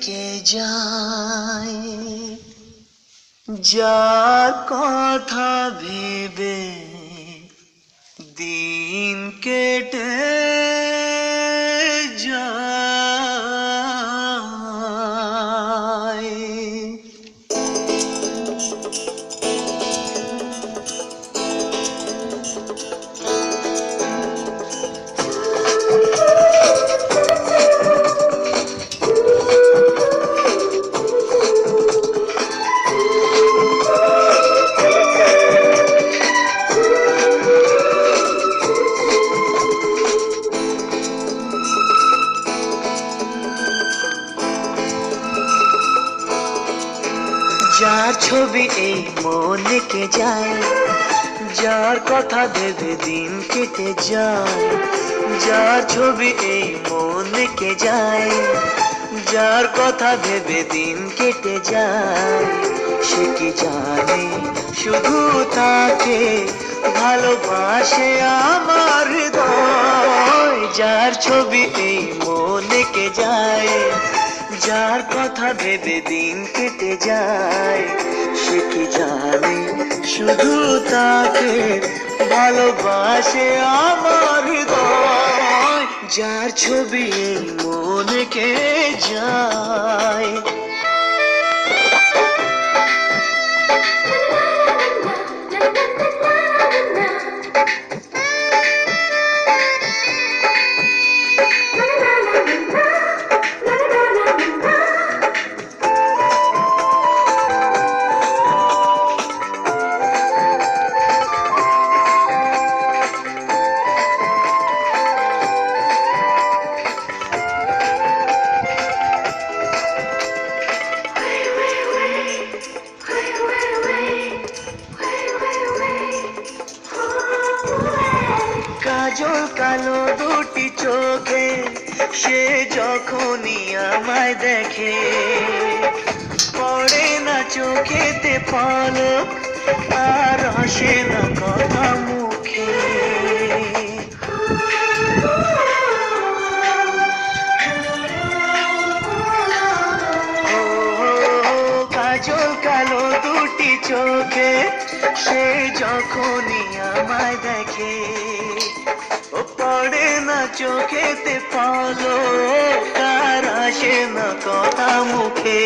থেকে যায়, যার কথা ভেবে দিন কেটে যায়। যার ছবি এই মনে কে যায়, যার কথা ভেবে দিন কেটে যায়, যার ছবি এই মনে কে যায়, যার কথা ভেবে দিন কেটে যায়, সে কি জানে শুধু তাকে ভালোবাসে আমার হৃদয়। যার ছবি এই মনে কে যায়, যার কথা ভেবে দিন কেটে যায়, সে কি জানে শুধু তাকে ভালোবাসে আমার হৃদয়। যার ছবি এই মনে কে যায়। কাজল কালো দুটি চোখে সে যখনই আমায় দেখে, পড়ে না চোখেতে পলক আর হাসে না কথা মুখে। কাজল কালো দুটি চোখে সে যখনই আমায় দেখে, ও পড়ে না চোখেতে পলক আর আসে না কথা মুখে।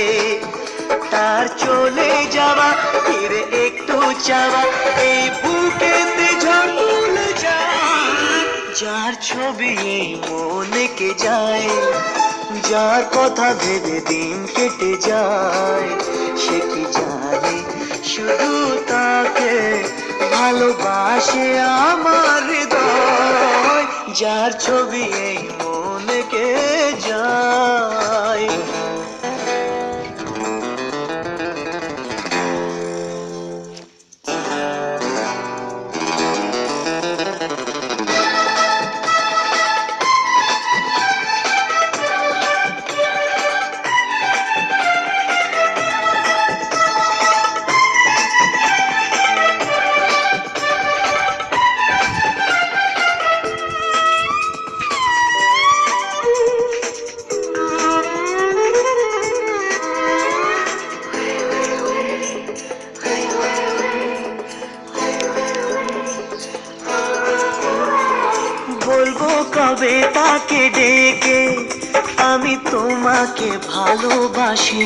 তার চলে যাওয়া ফিরে একটু চাওয়া এই বুকেতে ঝড় যায়। যার ছবি এই মনে কে যায়, যার কথা ভেবে দিন কেটে যায়, সে কি জানে শুধু তাকে ভালোবাসে আমার হৃদয়। যার ছবি এই মনে কে যায়। বলবো কবে তাকে ডেকে আমি তোমাকে ভালোবাসি,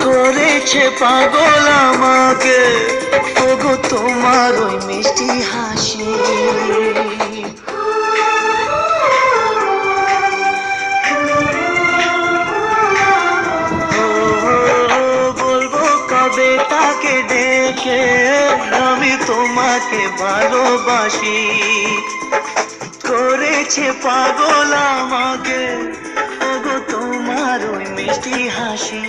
করেছে পাগল আমাকে ওগো তোমার ওই মিষ্টি হাসি। বলবো কবে তাকে ডেকে আমি তোমাকে ভালোবাসি, করেছে পাগল আমাকে ওগো তোমার ওই মিষ্টি হাসি।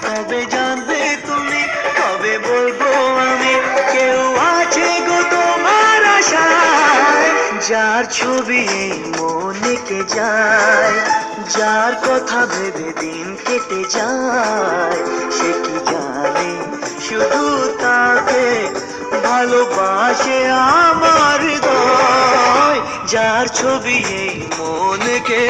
কবে জানবে তুমি, কবে বলবো আমি, কেউ আছে গো তোমার আশায়। যার ছবি এই মনে কে যায়, যার কথা ভেবে দিন কেটে যায়, সে কি জানে শুধু তাকে ভালোবাসে আমার হৃদয়। যার ছবি এই মনকে